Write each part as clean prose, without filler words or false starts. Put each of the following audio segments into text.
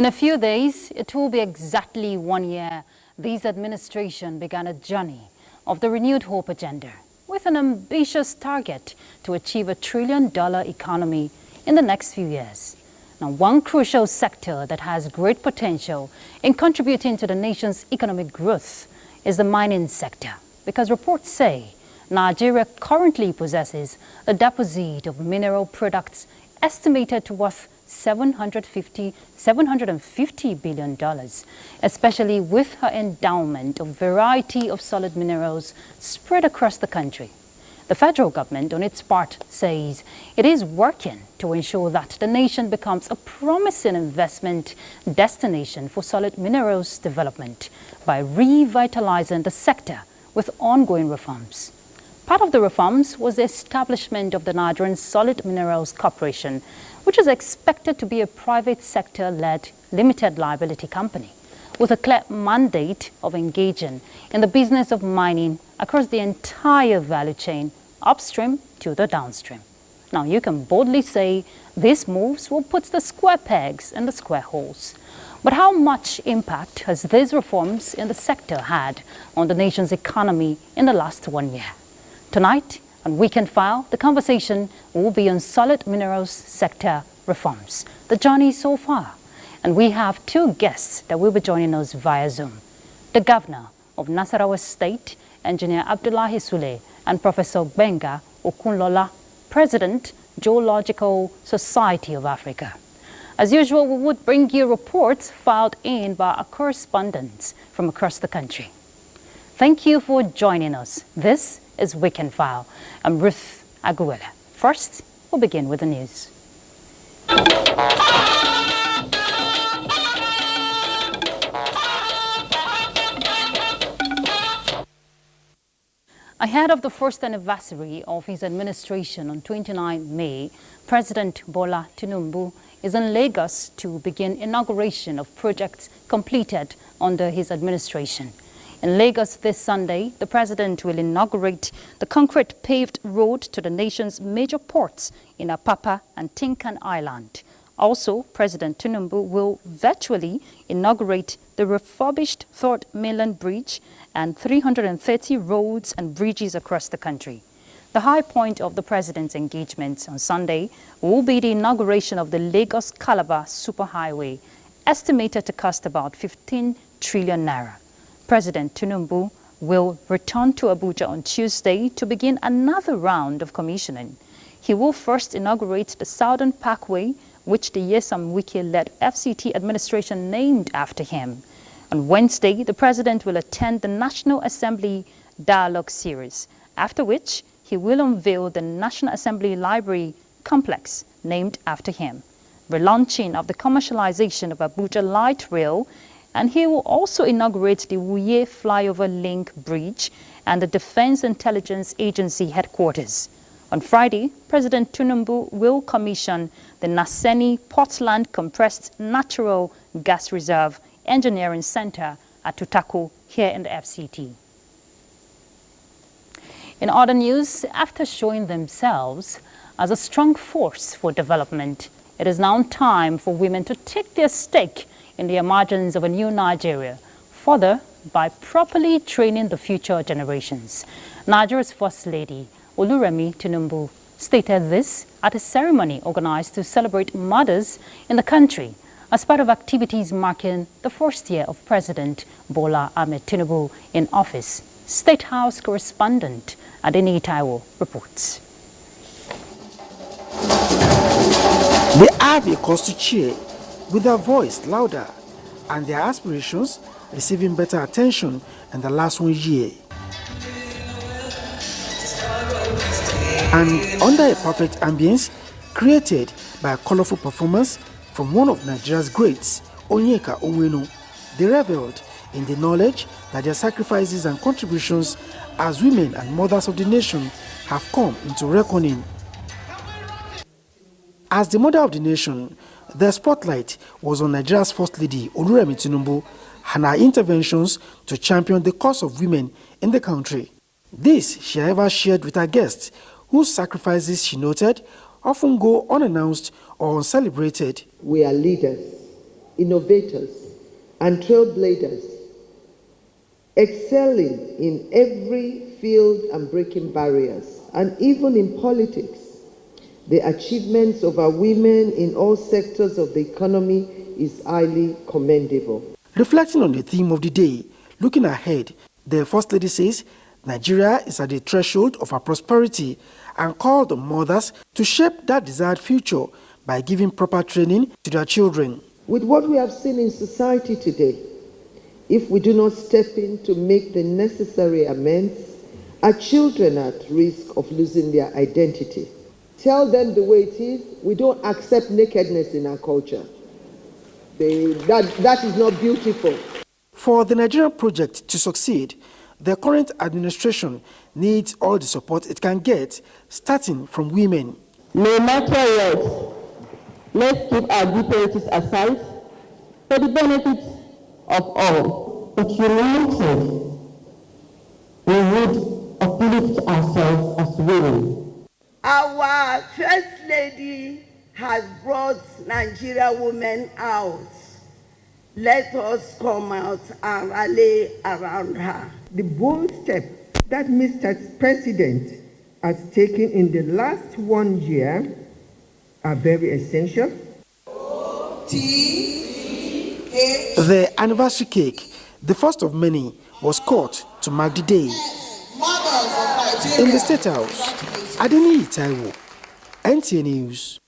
In a few days, it will be exactly 1 year this administration began a journey of the renewed hope agenda with an ambitious target to achieve $1 trillion economy in the next few years. Now, one crucial sector that has great potential in contributing to the nation's economic growth is the mining sector, because reports say Nigeria currently possesses a deposit of mineral products estimated to worth $750 billion, especially with her endowment of a variety of solid minerals spread across the country. The federal government, on its part, says it is working to ensure that the nation becomes a promising investment destination for solid minerals development by revitalizing the sector with ongoing reforms. Part of the reforms was the establishment of the Nigerian Solid Minerals Corporation, which is expected to be a private sector-led limited liability company with a clear mandate of engaging in the business of mining across the entire value chain, upstream to the downstream. Now, you can boldly say these moves will put the square pegs in the square holes. But how much impact has these reforms in the sector had on the nation's economy in the last 1 year? Tonight, on Weekend File, the conversation will be on solid minerals sector reforms, the journey so far. And we have two guests that will be joining us via Zoom. The Governor of Nasarawa State, Engineer Abdullahi Sule, and Professor Benga Okunlola, President, Geological Society of Africa. As usual, we would bring you reports filed in by our correspondents from across the country. Thank you for joining us. This is Weekend File. I'm Ruth Aguela. First, we'll begin with the news. Ahead of the first anniversary of his administration on 29 May, President Bola Tinubu is in Lagos to begin inauguration of projects completed under his administration. In Lagos this Sunday, the president will inaugurate the concrete paved road to the nation's major ports in Apapa and Tinkan Island. Also, President Tinubu will virtually inaugurate the refurbished Third Mainland Bridge and 330 roads and bridges across the country. The high point of the president's engagement on Sunday will be the inauguration of the Lagos-Calabar Superhighway, estimated to cost about 15 trillion naira. President Tinubu will return to Abuja on Tuesday to begin another round of commissioning. He will first inaugurate the Southern Parkway, which the Nyesom Wike-led FCT administration named after him. On Wednesday, the president will attend the National Assembly Dialogue Series, after which he will unveil the National Assembly Library Complex named after him, relaunching of the commercialization of Abuja Light Rail, and he will also inaugurate the Wuye Flyover Link Bridge and the Defense Intelligence Agency headquarters. On Friday, President Tinubu will commission the Naseni Portland Compressed Natural Gas Reserve Engineering Center at Tutako here in the FCT. In other news, after showing themselves as a strong force for development, it is now time for women to take their stake in the emergence of a new Nigeria, further by properly training the future generations. Nigeria's First Lady, Oluremi Tinubu, stated this at a ceremony organized to celebrate mothers in the country as part of activities marking the first year of President Bola Ahmed Tinubu in office. State House correspondent Adeni Taiwo reports. They have a cause to cheer, with their voice louder and their aspirations receiving better attention in the last 1 year. And under a perfect ambience created by a colorful performance from one of Nigeria's greats, Onyeka Onwenu, they reveled in the knowledge that their sacrifices and contributions as women and mothers of the nation have come into reckoning. As the mother of the nation, the spotlight was on Nigeria's First Lady, Oluremi Tinubu, and her interventions to champion the cause of women in the country. This she ever shared with her guests, whose sacrifices, she noted, often go unannounced or uncelebrated. We are leaders innovators and trailblazers, excelling in every field and breaking barriers, and even in politics. The achievements of our women in all sectors of the economy is highly commendable. Reflecting on the theme of the day, looking ahead, the First Lady says Nigeria is at the threshold of our prosperity and called on mothers to shape that desired future by giving proper training to their children. With what we have seen in society today, if we do not step in to make the necessary amends, our children are at risk of losing their identity. Tell them the way it is. We don't accept nakedness in our culture. That is not beautiful. For the Nigerian project to succeed, the current administration needs all the support it can get, starting from women. No matter what, let's keep our differences aside for the benefit of all. But united, we would uplift ourselves as women. Our First Lady has brought Nigerian women out. Let us come out and rally around her. The bold step that Mr. President has taken in the last 1 year are very essential. The anniversary cake, the first of many, was cut to mark the day. In the State House, Adeni Taiwo, NTA News.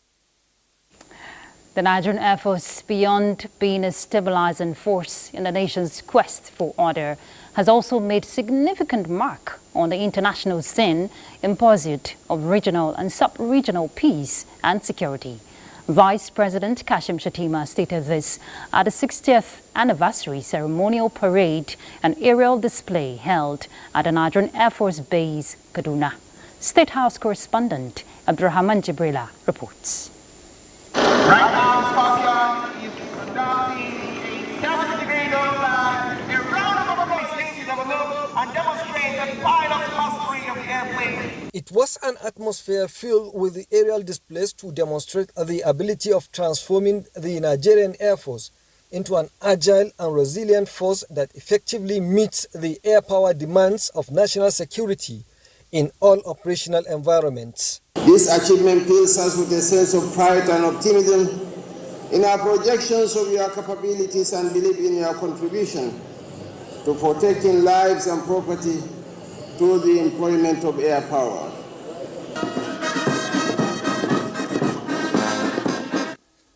The Nigerian Air Force, beyond being a stabilizing force in the nation's quest for order, has also made significant mark on the international scene in pursuit of regional and sub-regional peace and security. Vice President Kashim Shettima stated this at the 60th anniversary ceremonial parade and aerial display held at the Nigerian Air Force Base, Kaduna. State House correspondent Abdurrahman Jibrila reports. Right now, Scorpion is conducting a 70-degree nose dive, a round of applause, ladies and gentlemen, and demonstrate the pilot's mastery of the airplane. It was an atmosphere filled with the aerial displays to demonstrate the ability of transforming the Nigerian Air Force into an agile and resilient force that effectively meets the air power demands of national security in all operational environments. This achievement fills us with a sense of pride and optimism in our projections of your capabilities and belief in your contribution to protecting lives and property through the employment of air power.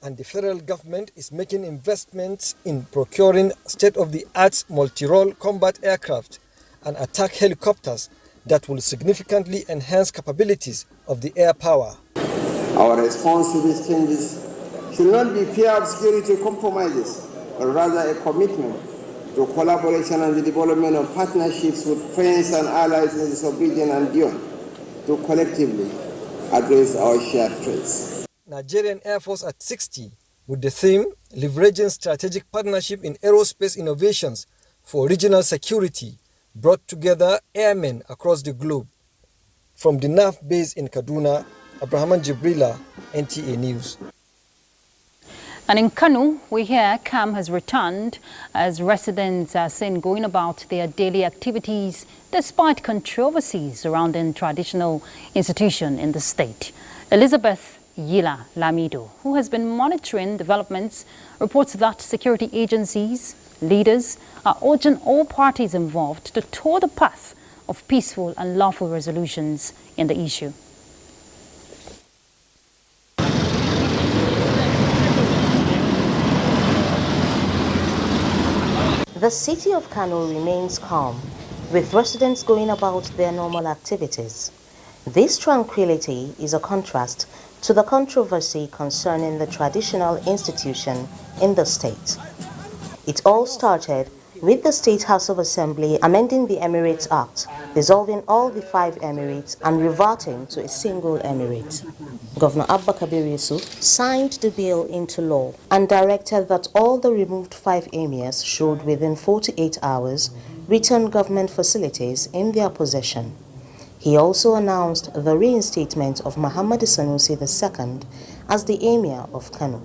And the federal government is making investments in procuring state-of-the-art multi-role combat aircraft and attack helicopters that will significantly enhance capabilities of the air power. Our response to these changes should not be fear of security compromises, but rather a commitment to collaboration and the development of partnerships with friends and allies in the sub-region and beyond to collectively address our shared threats. Nigerian Air Force at 60, with the theme Leveraging Strategic Partnership in Aerospace Innovations for Regional Security, brought together airmen across the globe. From the NAF base in Kaduna, Abraham Jibrila, NTA News. And in Kano, we hear calm has returned as residents are seen going about their daily activities despite controversies surrounding traditional institution in the state. Elizabeth Yila Lamido, who has been monitoring developments, reports that security agencies, leaders are urging all parties involved to tour the path of peaceful and lawful resolutions in the issue. The city of Kano remains calm, with residents going about their normal activities. This tranquility is a contrast to the controversy concerning the traditional institution in the state. It all started with the State House of Assembly amending the Emirates Act, dissolving all the 5 emirates and reverting to a single emirate. Governor Abba Kabir Yusuf signed the bill into law and directed that all the removed 5 emirs should within 48 hours return government facilities in their possession. He also announced the reinstatement of Muhammad Sanusi II as the emir of Kano.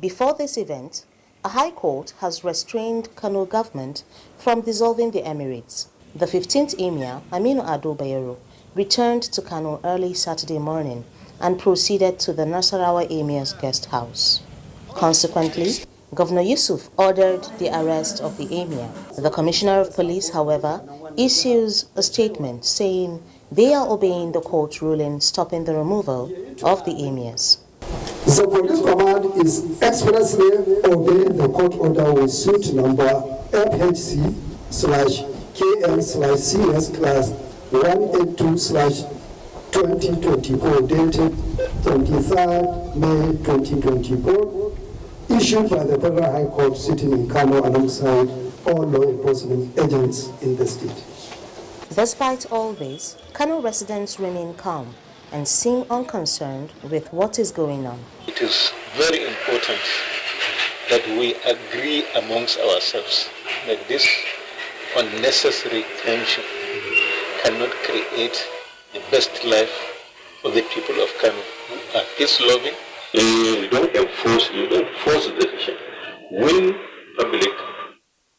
Before this event, a high court has restrained Kano government from dissolving the emirates. The 15th Emir, Aminu Ado Bayero, returned to Kano early Saturday morning and proceeded to the Nasarawa Emir's guest house. Consequently, Governor Yusuf ordered the arrest of the Emir. The Commissioner of Police, however, issues a statement saying they are obeying the court ruling stopping the removal of the Emirs. The police command is expressly obeying the court order with suit number FHC/KN/CS/182/2024 dated 23rd May 2024, issued by the Federal High Court sitting in Kano alongside all law enforcement agents in the state. Despite all this, Kano residents remain calm and seem unconcerned with what is going on. It is very important that we agree amongst ourselves that this unnecessary tension cannot create the best life for the people of Kano who are peace-loving. You don't force the decision. Win public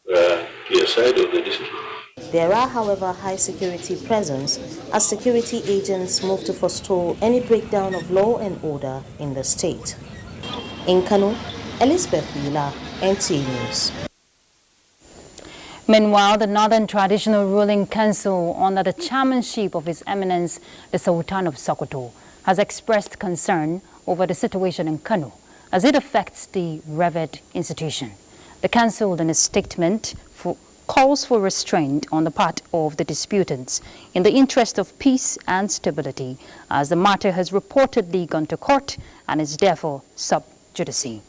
to your side of the district. There are, however, high security presence as security agents move to forestall any breakdown of law and order in the state. In Kano, Elizabeth Wheeler, NTA News. Meanwhile, the Northern Traditional Ruling Council, under the chairmanship of His Eminence, the Sultan of Sokoto, has expressed concern over the situation in Kano as it affects the revered institution. The council, in a statement, calls for restraint on the part of the disputants in the interest of peace and stability, as the matter has reportedly gone to court and is therefore sub judice.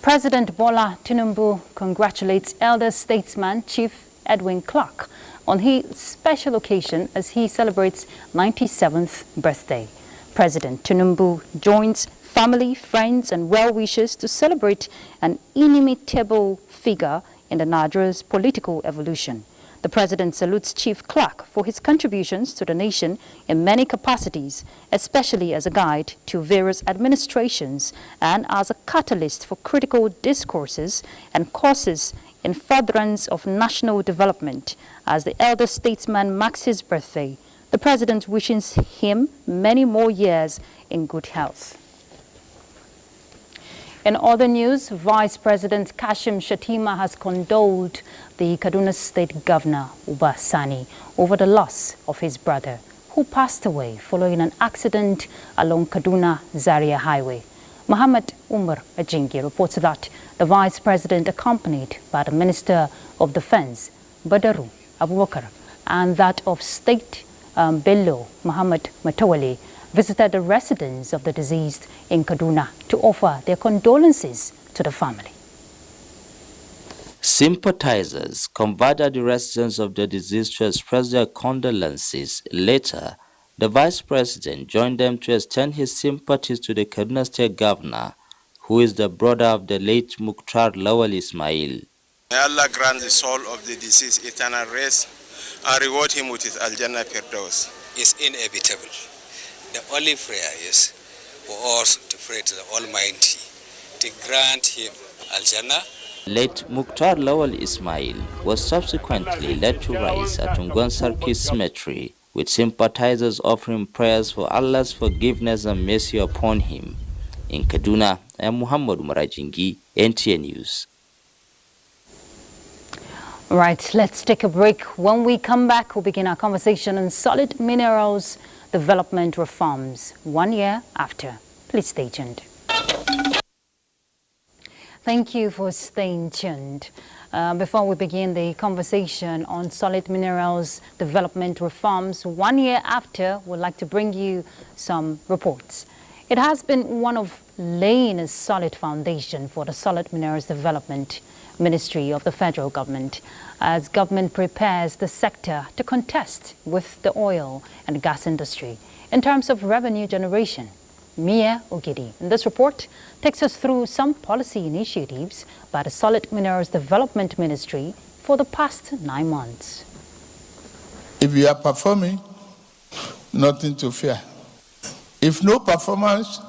President Bola Tinubu congratulates elder statesman Chief Edwin Clark on his special occasion as he celebrates 97th birthday. President Tinubu joins family, friends and well-wishers to celebrate an inimitable figure in the Nigeria's political evolution. The president salutes Chief Clark for his contributions to the nation in many capacities, especially as a guide to various administrations and as a catalyst for critical discourses and courses in furtherance of national development. As the elder statesman marks his birthday, the president wishes him many more years in good health. In other news, Vice President Kashim Shettima has condoled the Kaduna State Governor, Uba Sani, over the loss of his brother, who passed away following an accident along Kaduna-Zaria Highway. Muhammad Umar Ajingi reports that the Vice President, accompanied by the Minister of Defense, Badaru Abubakar, and that of State Bello Muhammad Matawali, visited the residence of the deceased in Kaduna to offer their condolences to the family. Sympathizers converted the residents of the deceased to express their condolences. Later, the Vice President joined them to extend his sympathies to the Kaduna State Governor, who is the brother of the late Mukhtar Lawal Ismail. May Allah grant the soul of the deceased eternal rest and reward him with his Al-Jannah Firdaus. It's inevitable. The only prayer is for us to pray to the Almighty to grant him Al-Jannah. Late Mukhtar Lawal Ismail was subsequently led to rise at Ungwan Sarki Cemetery, with sympathizers offering prayers for Allah's forgiveness and mercy upon him. In Kaduna, I am Muhammad Marajingi, NTA News. Right, let's take a break. When we come back, we'll begin our conversation on solid minerals development reforms 1 year after. Please stay tuned. Thank you for staying tuned. Before we begin the conversation on solid minerals development reforms 1 year after, we'd like to bring you some reports. It has been one of laying a solid foundation for the solid minerals development Ministry of the federal government as government prepares the sector to contest with the oil and gas industry in terms of revenue generation. Mia Ogidi in this report takes us through some policy initiatives by the Solid Minerals Development Ministry for the past 9 months. If you are performing, nothing to fear. If no performance,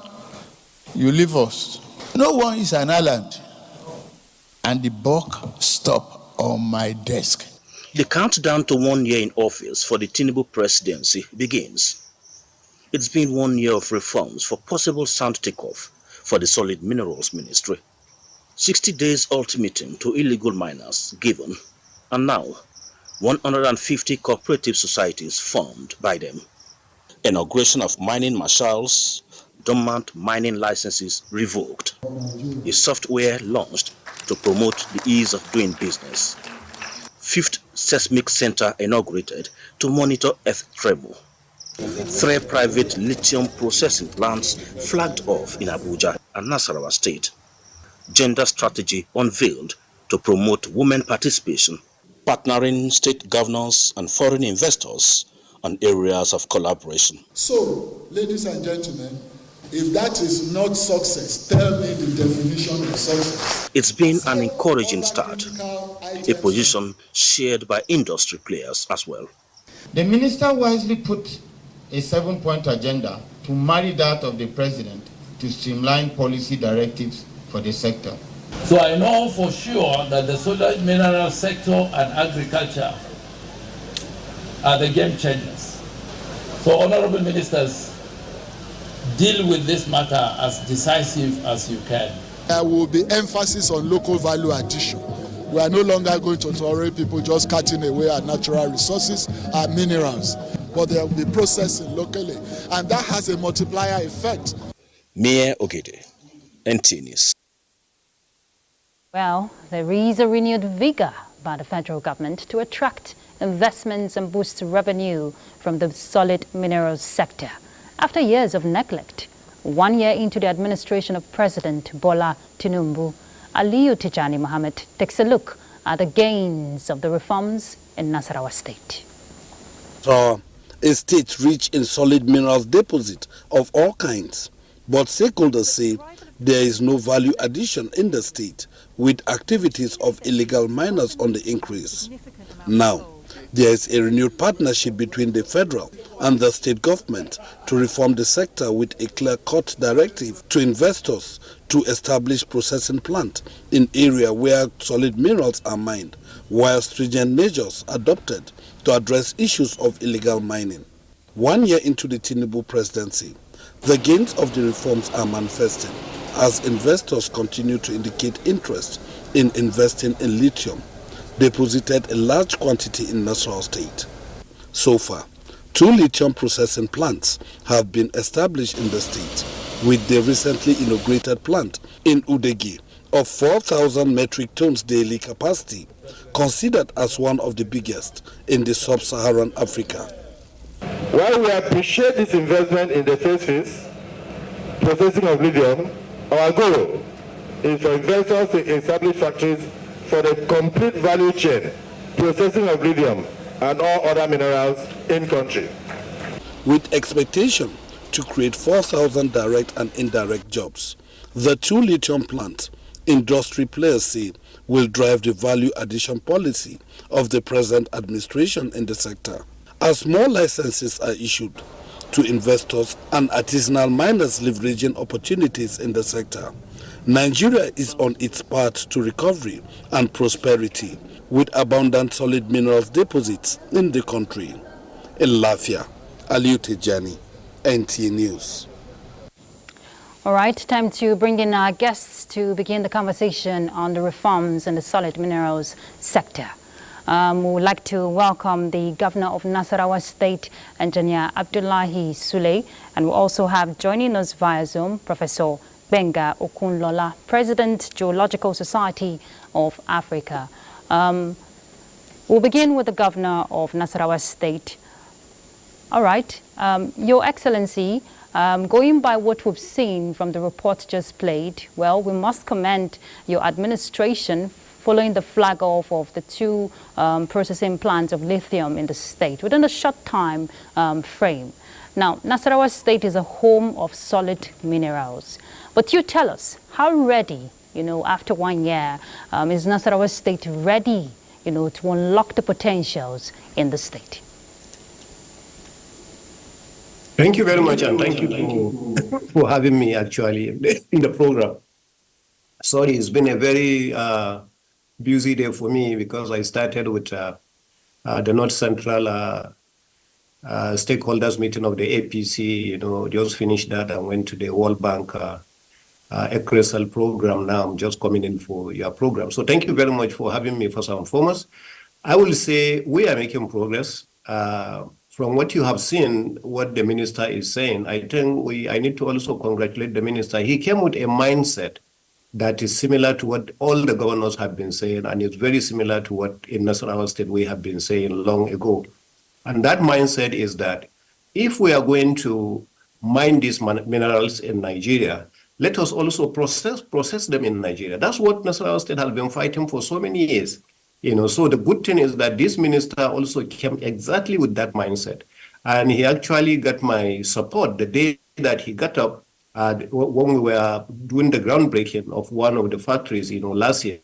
you leave us. No one is an island. And the buck stopped on my desk. The countdown to 1 year in office for the Tinubu presidency begins. It's been 1 year of reforms for possible sound takeoff for the Solid Minerals Ministry. 60 days ultimatum to illegal miners given, and now 150 cooperative societies formed by them. Inauguration of mining marshals, dormant mining licenses revoked. A software launched to promote the ease of doing business. 5th seismic center inaugurated to monitor earth tremor. 3 private lithium processing plants flagged off in Abuja and Nasarawa State. Gender strategy unveiled to promote women participation. Partnering state governors and foreign investors on areas of collaboration. So, ladies and gentlemen, if that is not success, tell me the definition of success. It's been an encouraging start, a position shared by industry players as well. The minister wisely put a 7-point agenda to marry that of the president to streamline policy directives for the sector. So I know for sure that the solid mineral sector and agriculture are the game changers. So honorable ministers, deal with this matter as decisive as you can. There will be emphasis on local value addition. We are no longer going to tolerate people just cutting away our natural resources, our minerals, but there will be processing locally, and that has a multiplier effect. Mayor Ogede, NTA News. Well, there is a renewed vigor by the federal government to attract investments and boost revenue from the solid minerals sector. After years of neglect, 1 year into the administration of President Bola Tinubu, Aliyu Tijani Mohammed takes a look at the gains of the reforms in Nasarawa State. A state rich in solid minerals deposit of all kinds, but stakeholders say there is no value addition in the state, with activities of illegal miners on the increase. Now, there is a renewed partnership between the federal and the state government to reform the sector with a clear-cut directive to investors to establish processing plant in area where solid minerals are mined, while stringent measures adopted to address issues of illegal mining. 1 year into the Tinubu presidency, the gains of the reforms are manifesting as investors continue to indicate interest in investing in lithium, deposited a large quantity in Nasarawa State. So far, 2 lithium processing plants have been established in the state, with the recently inaugurated plant in Udegi of 4,000 metric tons daily capacity, considered as one of the biggest in the sub-Saharan Africa. While we appreciate this investment in the first phase, processing of lithium, our goal is for investors to establish factories for the complete value chain, processing of lithium and all other minerals in country. With expectation to create 4,000 direct and indirect jobs, the 2 lithium plants, industry players say, will drive the value addition policy of the present administration in the sector. As more licenses are issued to investors and artisanal miners leveraging opportunities in the sector, Nigeria is on its path to recovery and prosperity with abundant solid minerals deposits in the country. In Lafia, Aliyu Tijani, NTA News. All right, time to bring in our guests to begin the conversation on the reforms in the solid minerals sector. We would like to welcome the Governor of Nasarawa State, Engineer Abdullahi Sule, and we also have joining us via Zoom, Professor Benga Okunlola, President, Geological Society of Africa. We'll begin with the Governor of Nasarawa State. All right, Your Excellency, going by what we've seen from the report just played, well, we must commend your administration following the flag off of the 2 processing plants of lithium in the state within a short time frame. Now, Nasarawa State is a home of solid minerals. But you tell us, how ready, after 1 year, is Nasarawa State ready, to unlock the potentials in the state? Thank you very much, and thank you for having me actually in the program. Sorry, it's been a very busy day for me because I started with the North Central stakeholders meeting of the APC, just finished that and went to the World Bank ECRESL program. Now I'm just coming in for your program. So thank you very much for having me first and foremost. I will say we are making progress. From what you have seen, what the minister is saying, I think I need to also congratulate the minister. He came with a mindset that is similar to what all the governors have been saying, and it's very similar to what in Nasarawa State we have been saying long ago. And that mindset is that if we are going to mine these minerals in Nigeria, let us also process them in Nigeria. That's what Nasarawa State has been fighting for so many years. So the good thing is that this minister also came exactly with that mindset. And he actually got my support the day that he got up when we were doing the groundbreaking of one of the factories, last year.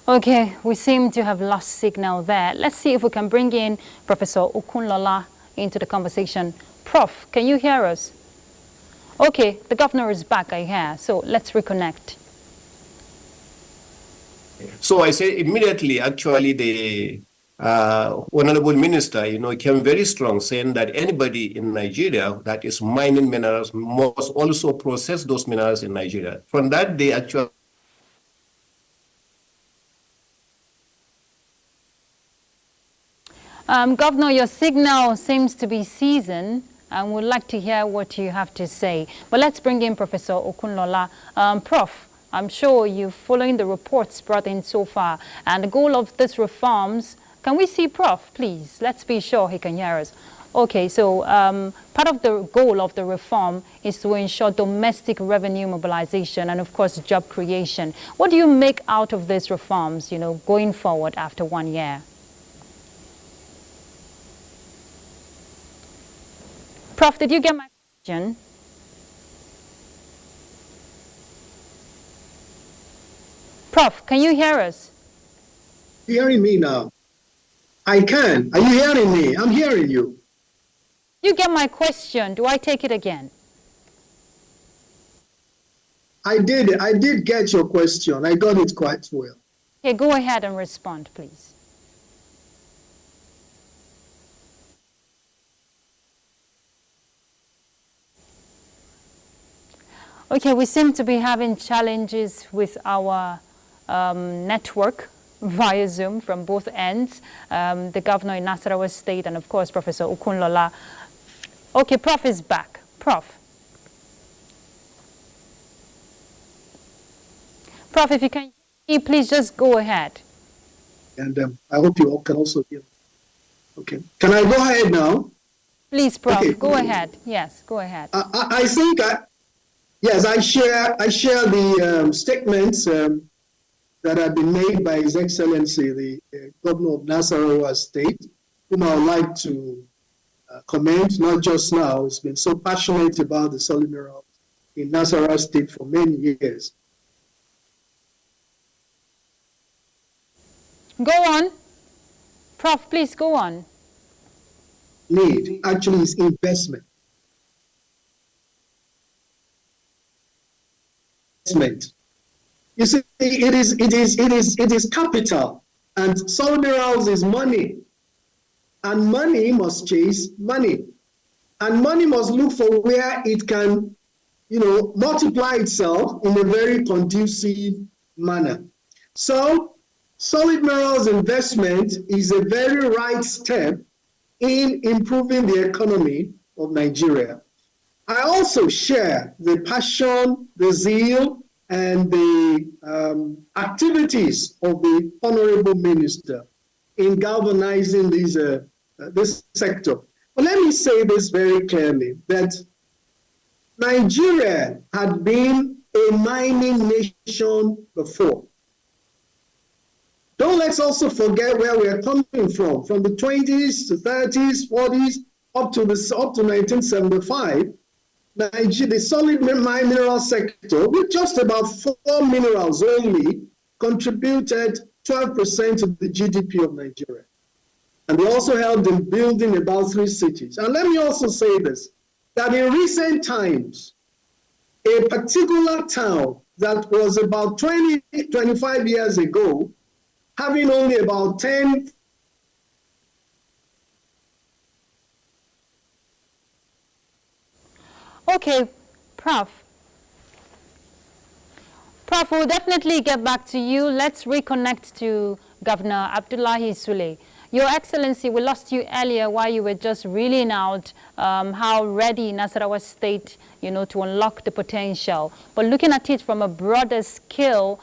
Okay, we seem to have lost signal there. Let's see if we can bring in Professor Okunlola into the conversation. Prof, can you hear us? Okay, the governor is back, I hear. So let's reconnect. So I say immediately, actually, the honorable minister, came very strong, saying that anybody in Nigeria that is mining minerals must also process those minerals in Nigeria. From that day, actually, Governor, your signal seems to be seasoned, and we'd like to hear what you have to say. But let's bring in Professor Okunlola. Prof, I'm sure you're following the reports brought in so far, and the goal of these reforms, can we see Prof, please? Let's be sure he can hear us. Okay, so part of the goal of the reform is to ensure domestic revenue mobilization and, of course, job creation. What do you make out of these reforms, going forward after 1 year? Prof, did you get my question? Prof, can you hear us? Hearing me now? I can. Are you hearing me? I'm hearing you. You get my question. Do I take it again? I did get your question. I got it quite well. Okay, go ahead and respond, please. Okay, we seem to be having challenges with our network via Zoom from both ends. The governor in Nasarawa State and, of course, Professor Okunlola. Okay, Prof is back. Prof, if you can, please just go ahead. And I hope you all can also hear. Okay, can I go ahead now? Please, Prof, okay. Go ahead. Yes, go ahead. I think yes, I share the statements that have been made by His Excellency, the Governor of Nasarawa State, whom I would like to commend, not just now. He's been so passionate about the solid minerals in Nasarawa State for many years. Go on. Prof, please go on. Need actually is investment. You see, it is capital, and solid minerals is money, and money must chase money, and money must look for where it can, multiply itself in a very conducive manner. So, solid minerals investment is a very right step in improving the economy of Nigeria. I also share the passion, the zeal, and the activities of the Honorable Minister in galvanizing this sector. But let me say this very clearly, that Nigeria had been a mining nation before. Don't let's also forget where we are coming from the 20s to 30s, 40s, up to 1975. The solid mineral sector, with just about 4 minerals only, contributed 12% of the GDP of Nigeria. And they also helped in building about 3 cities. And let me also say this, that in recent times, a particular town that was about 20, 25 years ago, having only about 10. Okay, Prof, we'll definitely get back to you. Let's reconnect to Governor Abdullahi Sule. Your Excellency, we lost you earlier while you were just reeling out how ready Nasarawa State, to unlock the potential. But looking at it from a broader scale,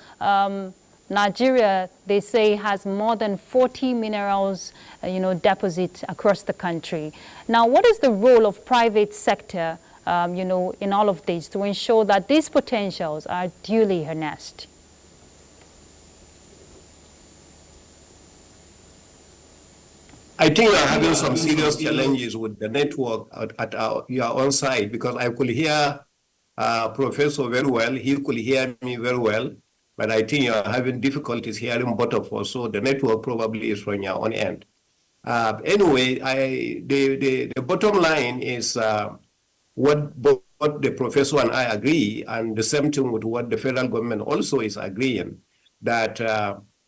Nigeria, they say, has more than 40 minerals, deposits across the country. Now, what is the role of private sector, in all of this to ensure that these potentials are duly harnessed? I think you are having some serious challenges with the network at your own side, because I could hear Professor very well. He could hear me very well, but I think you are having difficulties hearing both of us. So the network probably is from your own end. Anyway, the bottom line is what both the professor and I agree, and the same thing with what the federal government also is agreeing, that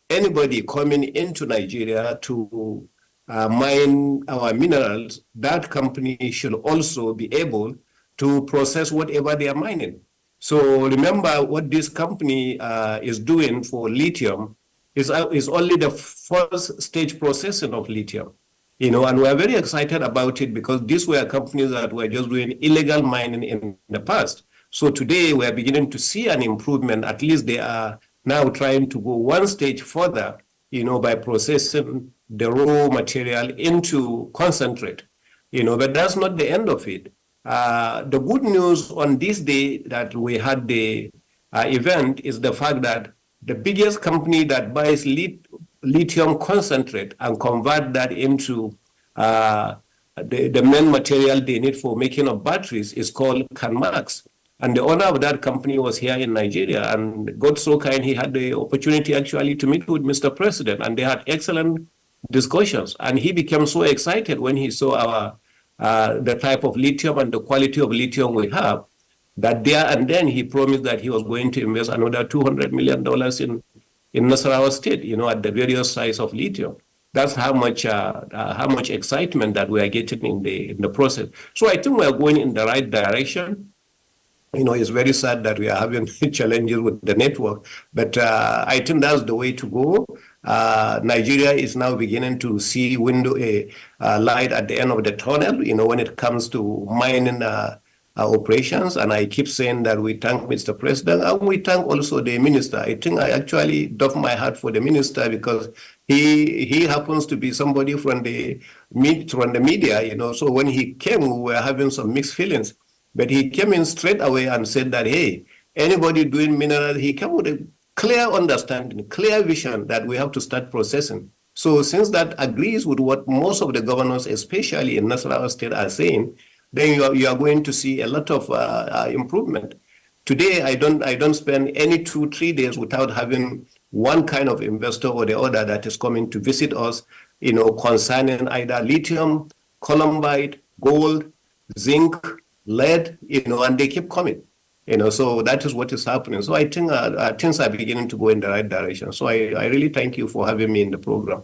anybody coming into Nigeria to mine our minerals, that company should also be able to process whatever they are mining. So remember, what this company is doing for lithium is only the first stage processing of lithium. And we are very excited about it, because these were companies that were just doing illegal mining in the past. So today we are beginning to see an improvement. At least they are now trying to go one stage further, by processing the raw material into concentrate. But that's not the end of it. The good news on this day that we had the event is the fact that the biggest company that buys lithium concentrate and convert that into the main material they need for making of batteries is called Canmax. And the owner of that company was here in Nigeria, and God so kind, he had the opportunity actually to meet with Mr. President, and they had excellent discussions. And he became so excited when he saw the type of lithium and the quality of lithium we have, that there and then he promised that he was going to invest another $200 million in Nasarawa State, at the various sites of lithium. That's how much excitement that we are getting in the process. So I think we are going in the right direction. It's very sad that we are having challenges with the network, but I think that's the way to go. Nigeria is now beginning to see light at the end of the tunnel, when it comes to mining operations. And I keep saying that we thank Mr. President, and we thank also the minister. I think I actually doff my hat for the minister, because he happens to be somebody from the media, So when he came, we were having some mixed feelings. But he came in straight away and said that, hey, anybody doing minerals, he came with a clear understanding, clear vision that we have to start processing. So since that agrees with what most of the governors, especially in Nasarawa State, are saying, then you are going to see a lot of improvement. Today, I don't spend any 2-3 days without having one kind of investor or the other that is coming to visit us, concerning either lithium, columbite, gold, zinc, lead, and they keep coming, so that is what is happening. So I think things are beginning to go in the right direction. So I really thank you for having me in the program.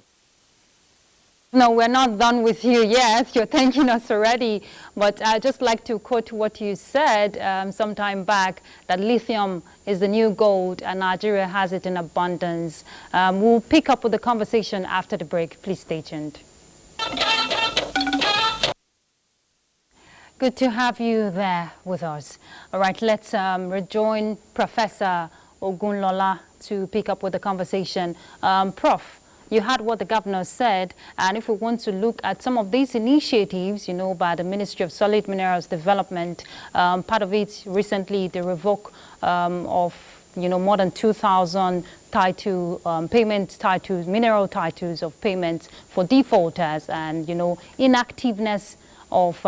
No, we're not done with you yet. You're thanking us already. But I'd just like to quote what you said some time back, that lithium is the new gold and Nigeria has it in abundance. We'll pick up with the conversation after the break. Please stay tuned. Good to have you there with us. All right, let's rejoin Professor Ogunlola to pick up with the conversation. Prof, you heard what the governor said, and if we want to look at some of these initiatives, by the Ministry of Solid Minerals Development, part of it recently, the revoke of, more than 2,000 payment titles, mineral titles of payments for defaulters, and, inactiveness of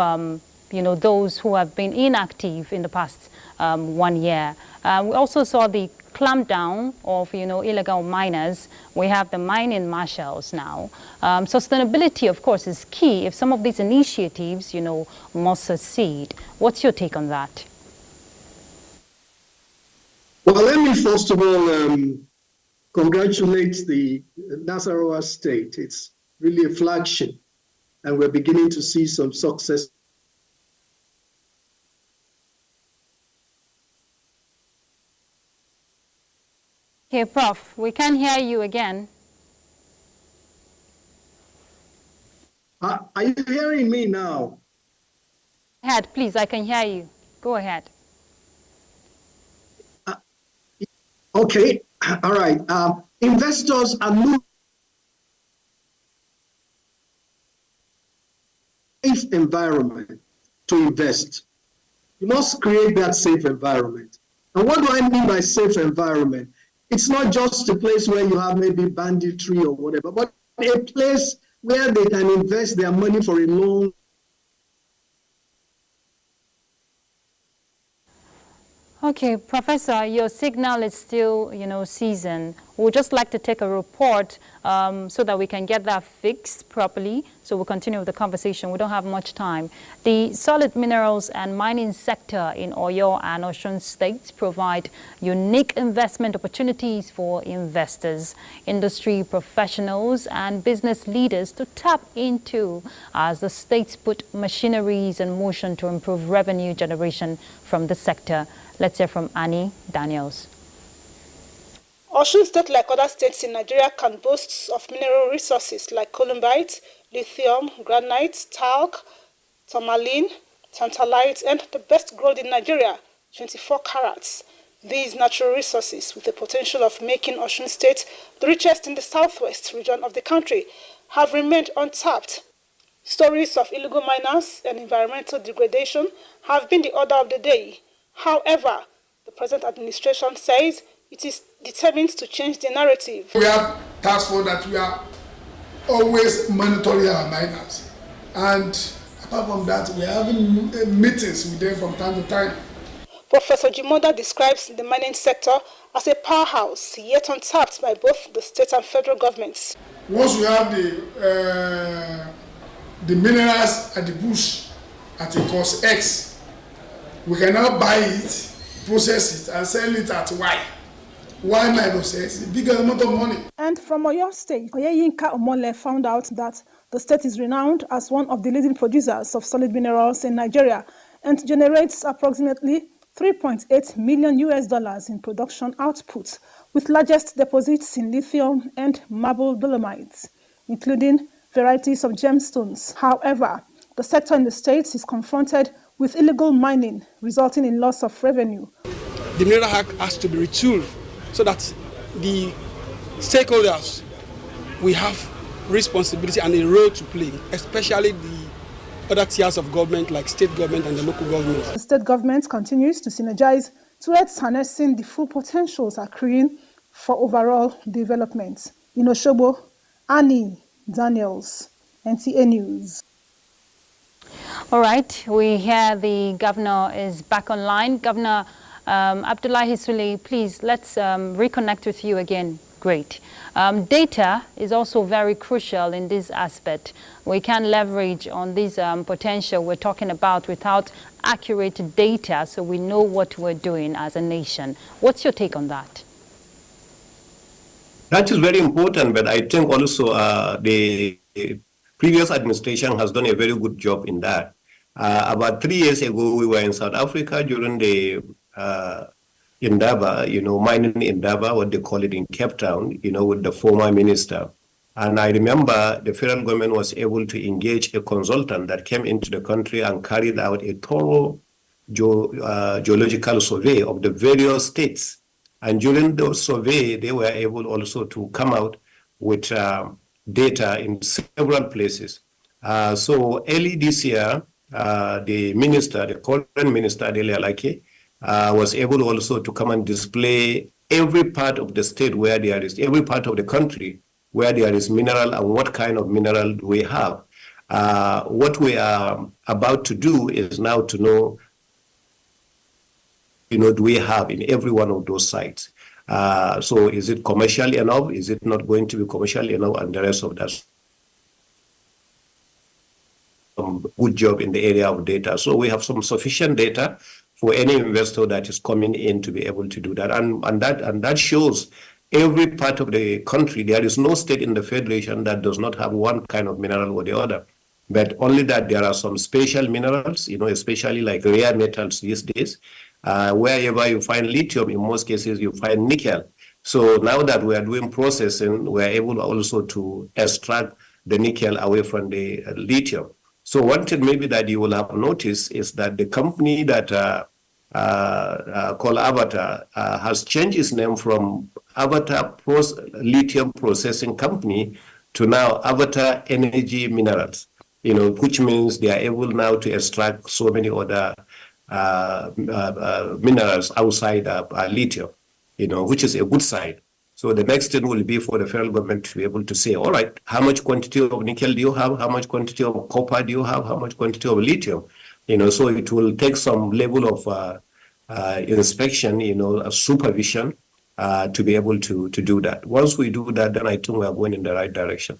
those who have been inactive in the past 1 year. We also saw the clampdown of, illegal miners. We have the mining marshals now. Sustainability, of course, is key if some of these initiatives, must succeed. What's your take on that? Well, let me first of all congratulate the Nasarawa state. It's really a flagship, and we're beginning to see some success. Okay, Prof, we can hear you again. Are you hearing me now? Go ahead, please, I can hear you. Go ahead. Okay, all right. Investors are moving safe environment to invest. You must create that safe environment. And what do I mean by safe environment? It's not just a place where you have maybe banditry or whatever, but a place where they can invest their money for a long. Okay, Professor, your signal is still, seasoned. We'd just like to take a report so that we can get that fixed properly. So we'll continue with the conversation. We don't have much time. The solid minerals and mining sector in Oyo and Osun states provide unique investment opportunities for investors, industry professionals, and business leaders to tap into as the states put machineries in motion to improve revenue generation from the sector. Let's hear from Annie Daniels. Osun State, like other states in Nigeria, can boast of mineral resources like columbite, lithium, granite, talc, tourmaline, tantalite, and the best gold in Nigeria, 24 carats. These natural resources, with the potential of making Osun State the richest in the southwest region of the country, have remained untapped. Stories of illegal miners and environmental degradation have been the order of the day. However, the present administration says it is determined to change the narrative. We have task force that we are always monitoring our miners. And apart from that, we are having meetings with them from time to time. Professor Jimoda describes the mining sector as a powerhouse, yet untapped by both the state and federal governments. Once we have the minerals at the bush at a cost X, we can now buy it, process it, and sell it at Y. Y minus X, a bigger amount of money. And from Oyo State, Oyeyinka Omole found out that the state is renowned as one of the leading producers of solid minerals in Nigeria and generates approximately $3.8 million in production output, with largest deposits in lithium and marble dolomites, including varieties of gemstones. However, the sector in the state is confronted with illegal mining, resulting in loss of revenue. The Mineral Act has to be retooled so that the stakeholders will have responsibility and a role to play, especially the other tiers of government like state government and the local government. The state government continues to synergize towards harnessing the full potentials accruing for overall development. In Osogbo, Annie Daniels, NTA News. All right, we hear the governor is back online. Governor Abdullahi Sule, please, let's reconnect with you again. Great. Data is also very crucial in this aspect. We can leverage on this potential we're talking about without accurate data, so we know what we're doing as a nation. What's your take on that? That is very important, but I think also the previous administration has done a very good job in that. About 3 years ago, we were in South Africa during the Indaba, mining Indaba, what they call it in Cape Town, with the former minister. And I remember the federal government was able to engage a consultant that came into the country and carried out a thorough geological survey of the various states. And during those survey, they were able also to come out with data in several places. So early this year, the current minister, Adele Alake, was able also to come and display every part of the state where there is, every part of the country where there is mineral and what kind of mineral do we have. What we are about to do is now to know, do we have in every one of those sites. So is it commercial enough? Is it not going to be commercial enough? And the rest of that. Good job in the area of data. So we have some sufficient data for any investor that is coming in to be able to do that. And that shows every part of the country. There is no state in the federation that does not have one kind of mineral or the other. But only that there are some special minerals, especially like rare metals these days. Wherever you find lithium, in most cases you find nickel. So now that we are doing processing, we are able also to extract the nickel away from the lithium. So one thing maybe that you will have noticed is that the company that called Avatar has changed its name from Avatar Lithium Processing Company to now Avatar Energy Minerals, which means they are able now to extract so many other minerals outside lithium, which is a good sign. So the next thing will be for the federal government to be able to say, all right, how much quantity of nickel do you have? How much quantity of copper do you have? How much quantity of lithium? So it will take some level of inspection, supervision to be able to do that. Once we do that, then I think we are going in the right direction.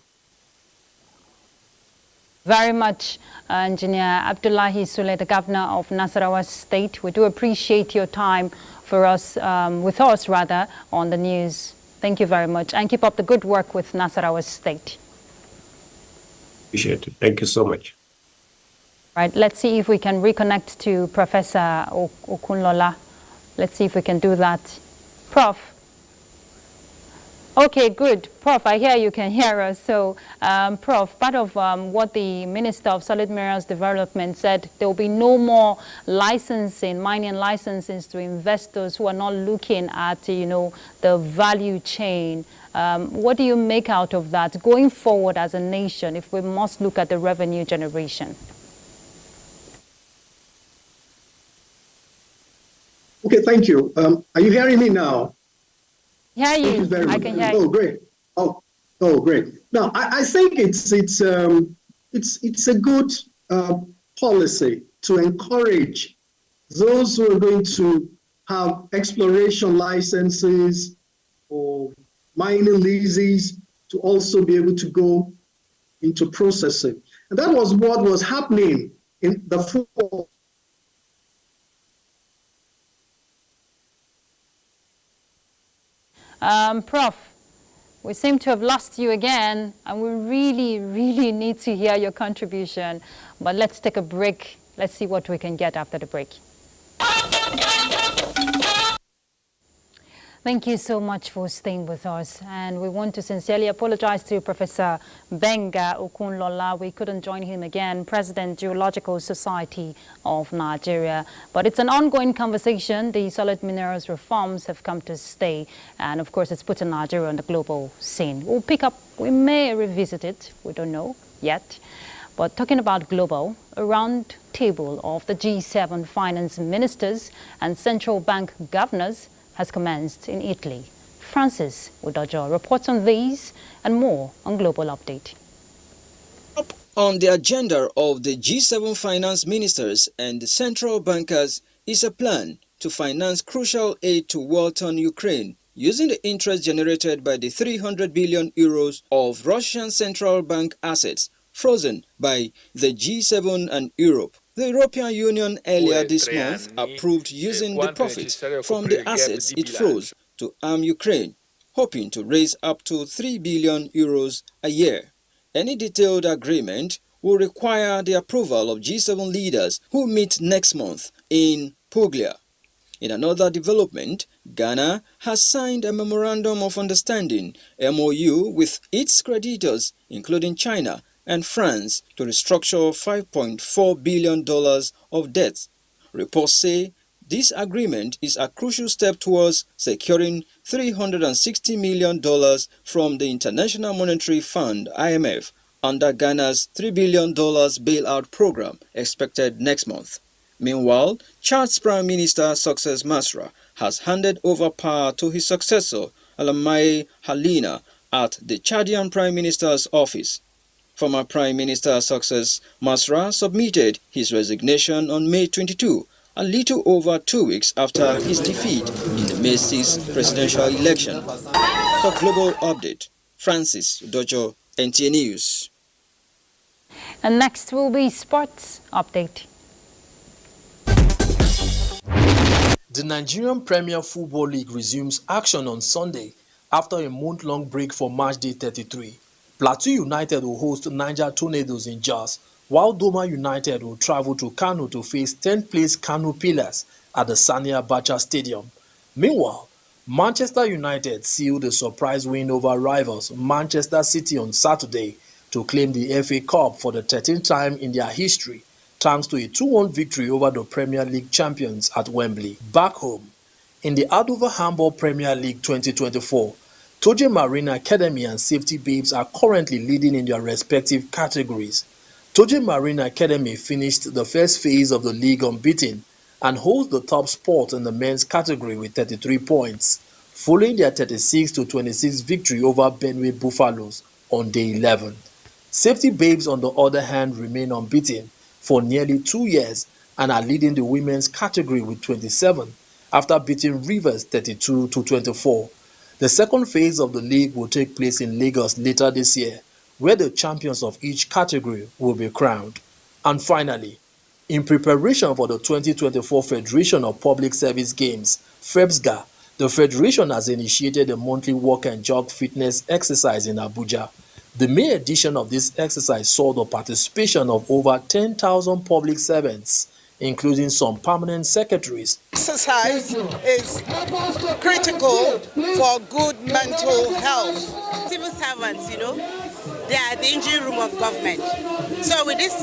Very much, Engineer Abdullahi Sule, the Governor of Nasarawa State. We do appreciate your time with us on the news. Thank you very much, and keep up the good work with Nasarawa State. Appreciate it. Thank you so much. Right, let's see if we can reconnect to Professor Okunlola. Let's see if we can do that. Prof. Okay, good. Prof, I hear you can hear us. So, Prof, part of what the Minister of Solid Minerals Development said, there will be no more mining licenses to investors who are not looking at, the value chain. What do you make out of that going forward as a nation if we must look at the revenue generation? Okay, thank you. Are you hearing me now? Hear you. I can hear you. Oh, great. Oh, great. Now, I think it's a good policy to encourage those who are going to have exploration licenses or mining leases to also be able to go into processing. And that was what was happening in the fall. Prof, we seem to have lost you again, and we really, really need to hear your contribution. But let's take a break. Let's see what we can get after the break. Thank you so much for staying with us, and we want to sincerely apologize to Professor Benga Okunlola. We couldn't join him again, President Geological Society of Nigeria. But it's an ongoing conversation. The solid minerals reforms have come to stay, and of course it's put Nigeria on the global scene. We'll pick up, we may revisit it, we don't know yet. But talking about global, a round table of the G7 finance ministers and central bank governors has commenced in Italy. Francis Udojo reports on these and more on Global Update. Up on the agenda of the G7 finance ministers and the central bankers is a plan to finance crucial aid to war-torn Ukraine using the interest generated by the 300 billion euros of Russian central bank assets frozen by the G7 and Europe. The European Union earlier this month approved using the profits from the assets it froze to arm Ukraine, hoping to raise up to 3 billion euros a year. Any detailed agreement will require the approval of G7 leaders who meet next month in Puglia. In another development, Ghana has signed a Memorandum of Understanding, MOU, with its creditors, including China and France, to restructure $5.4 billion of debt. Reports say this agreement is a crucial step towards securing $360 million from the International Monetary Fund, IMF, under Ghana's $3 billion bailout program expected next month. Meanwhile, Chad's Prime Minister Success Masra has handed over power to his successor, Alamai Halina, at the Chadian Prime Minister's office. Former Prime Minister Success Masra submitted his resignation on May 22 a little over 2 weeks after his defeat in the May 6th presidential election. For Global Update, Francis Dojo, NTA News. And next will be Sports Update. The Nigerian Premier Football League resumes action on Sunday after a month-long break for match day 33. Plateau United will host Niger Tornadoes in Jos, while Doma United will travel to Kano to face 10th place Kano Pillars at the Sani Abacha Stadium. Meanwhile, Manchester United sealed a surprise win over rivals Manchester City on Saturday to claim the FA Cup for the 13th time in their history, thanks to a 2-1 victory over the Premier League champions at Wembley. Back home, in the Adover Handball Premier League 2024, Toje Marine Academy and Safety Babes are currently leading in their respective categories. Toje Marine Academy finished the first phase of the league unbeaten and holds the top spot in the men's category with 33 points, following their 36-26 victory over Benue Buffaloes on day 11. Safety Babes, on the other hand, remain unbeaten for nearly 2 years and are leading the women's category with 27 after beating Rivers 32-24. The second phase of the league will take place in Lagos later this year, where the champions of each category will be crowned. And finally, in preparation for the 2024 Federation of Public Service Games, FEBSGA, the Federation has initiated a monthly walk and jog fitness exercise in Abuja. The May edition of this exercise saw the participation of over 10,000 public servants, including some permanent secretaries. Exercise is critical for good mental health. Civil servants, they are the engine room of government. So with this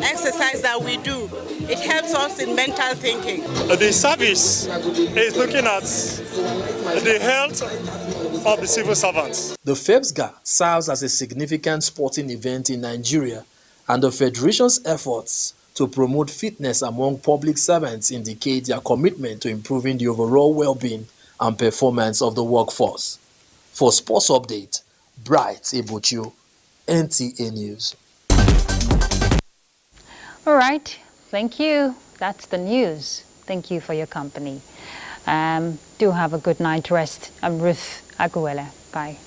exercise that we do, it helps us in mental thinking. The service is looking at the health of the civil servants. The FEBSGA serves as a significant sporting event in Nigeria, and the Federation's efforts to promote fitness among public servants indicate their commitment to improving the overall well-being and performance of the workforce. For Sports Update, Bright Ebochio, NTA News. All right, thank you. That's the news. Thank you for your company. Do have a good night rest. I'm Ruth Aguela. Bye.